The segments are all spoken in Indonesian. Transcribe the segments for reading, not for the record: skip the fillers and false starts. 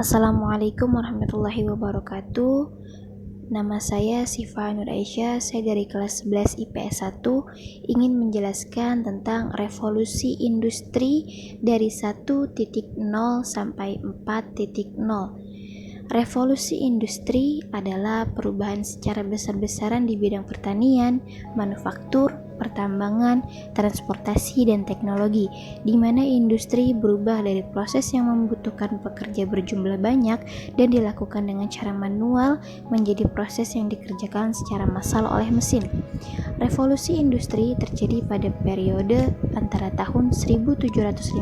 Assalamualaikum warahmatullahi wabarakatuh. Nama saya Sifa Nur Aisyah, saya dari kelas 11 IPS 1 ingin menjelaskan tentang revolusi industri dari 1.0 sampai 4.0. Revolusi industri adalah perubahan secara besar-besaran di bidang pertanian, manufaktur, pertambangan, transportasi, dan teknologi, di mana industri berubah dari proses yang membutuhkan pekerja berjumlah banyak dan dilakukan dengan cara manual menjadi proses yang dikerjakan secara massal oleh mesin. Revolusi industri terjadi pada periode antara tahun 1750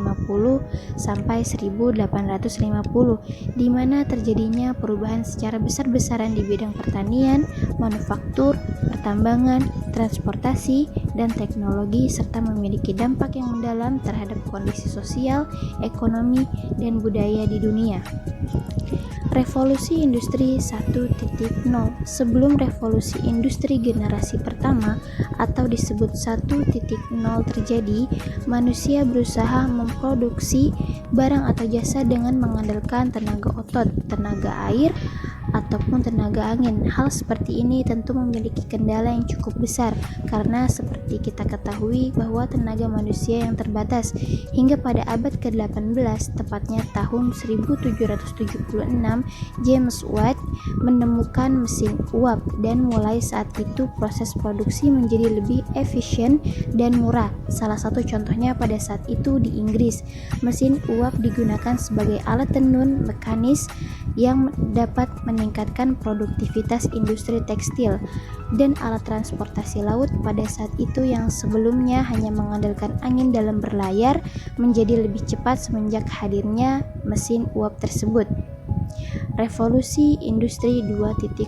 sampai 1850, di mana terjadinya perubahan secara besar-besaran di bidang pertanian, manufaktur, pertambangan, transportasi, dan teknologi, serta memiliki dampak yang mendalam terhadap kondisi sosial, ekonomi, dan budaya di dunia. Revolusi industri 1.0. Sebelum revolusi industri generasi pertama atau disebut 1.0 terjadi, manusia berusaha memproduksi barang atau jasa dengan mengandalkan tenaga otot, tenaga air, ataupun tenaga angin. Hal seperti ini tentu memiliki kendala yang cukup besar karena seperti kita ketahui bahwa tenaga manusia yang terbatas. Hingga pada abad ke-18, tepatnya tahun 1776, James Watt menemukan mesin uap, dan mulai saat itu proses produksi menjadi lebih efisien dan murah. Salah satu contohnya pada saat itu di Inggris, mesin uap digunakan sebagai alat tenun mekanis yang dapat meningkatkan produktivitas industri tekstil, dan alat transportasi laut pada saat itu yang sebelumnya hanya mengandalkan angin dalam berlayar menjadi lebih cepat semenjak hadirnya mesin uap tersebut. Revolusi industri 2.0.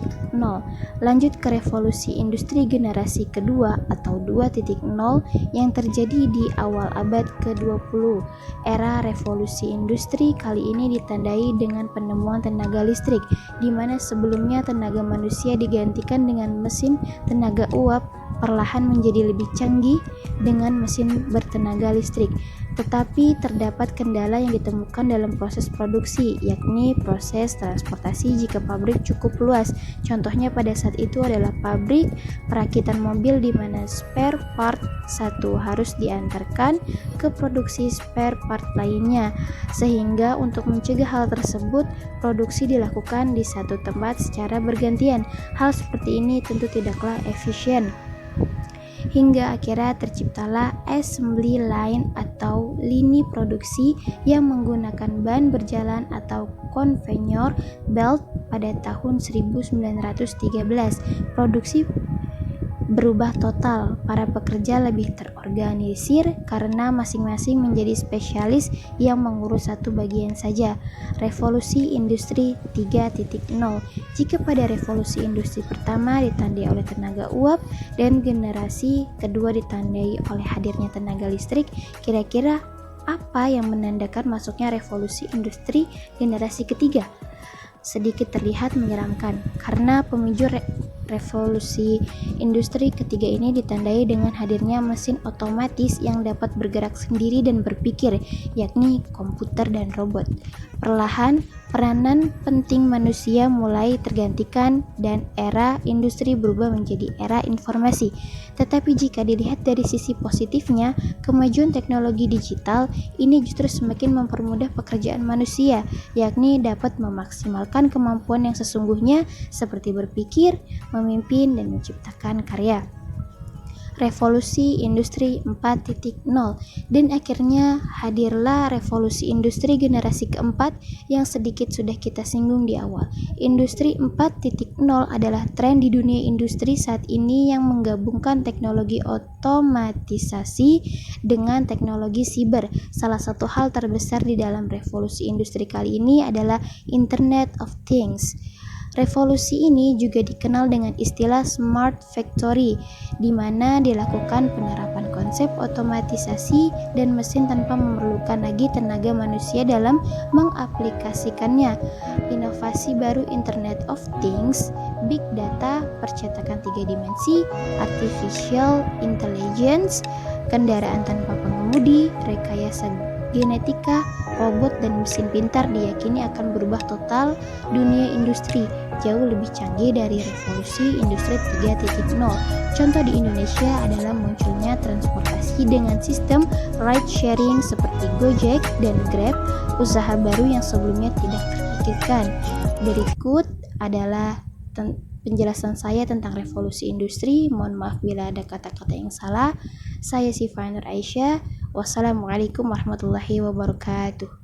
Lanjut ke revolusi industri generasi kedua atau 2.0 yang terjadi di awal abad ke-20. Era revolusi industri kali ini ditandai dengan penemuan tenaga listrik, di mana sebelumnya tenaga manusia digantikan dengan mesin tenaga uap, perlahan menjadi lebih canggih dengan mesin bertenaga listrik. Tetapi terdapat kendala yang ditemukan dalam proses produksi, yakni proses transportasi jika pabrik cukup luas. Contohnya pada saat itu adalah pabrik perakitan mobil, di mana spare part satu harus diantarkan ke produksi spare part lainnya, sehingga untuk mencegah hal tersebut, produksi dilakukan di satu tempat secara bergantian. Hal seperti ini tentu tidaklah efisien. Hingga akhirnya terciptalah assembly line atau lini produksi yang menggunakan ban berjalan atau conveyor belt pada tahun 1913. Produksi berubah total, para pekerja lebih terorganisir karena masing-masing menjadi spesialis yang mengurus satu bagian saja. Revolusi industri 3.0. Jika pada revolusi industri pertama ditandai oleh tenaga uap dan generasi kedua ditandai oleh hadirnya tenaga listrik, kira-kira apa yang menandakan masuknya revolusi industri generasi ketiga? Sedikit terlihat menyeramkan karena pemicu revolusi industri ketiga ini ditandai dengan hadirnya mesin otomatis yang dapat bergerak sendiri dan berpikir, yakni komputer dan robot. Perlahan, peranan penting manusia mulai tergantikan dan era industri berubah menjadi era informasi. Tetapi jika dilihat dari sisi positifnya, kemajuan teknologi digital ini justru semakin mempermudah pekerjaan manusia, yakni dapat memaksimalkan kemampuan yang sesungguhnya seperti berpikir, memimpin, dan menciptakan karya. Revolusi industri 4.0, dan akhirnya hadirlah revolusi industri generasi keempat yang sedikit sudah kita singgung di awal. Industri 4.0 adalah tren di dunia industri saat ini yang menggabungkan teknologi otomatisasi dengan teknologi siber. Salah satu hal terbesar di dalam revolusi industri kali ini adalah Internet of Things. Revolusi ini juga dikenal dengan istilah Smart Factory, di mana dilakukan penerapan konsep otomatisasi dan mesin tanpa memerlukan lagi tenaga manusia dalam mengaplikasikannya. Inovasi baru Internet of Things, Big Data, percetakan 3 dimensi, Artificial Intelligence, kendaraan tanpa pengemudi, rekayasa genetika, robot, dan mesin pintar diyakini akan berubah total dunia industri jauh lebih canggih dari revolusi industri 3.0. Contoh di Indonesia adalah munculnya transportasi dengan sistem ride sharing seperti Gojek dan Grab, usaha baru yang sebelumnya tidak terpikirkan. Berikut adalah penjelasan saya tentang revolusi industri. Mohon maaf bila ada kata-kata yang salah. Saya Sifa Nur Aisyah. Wassalamualaikum warahmatullahi wabarakatuh.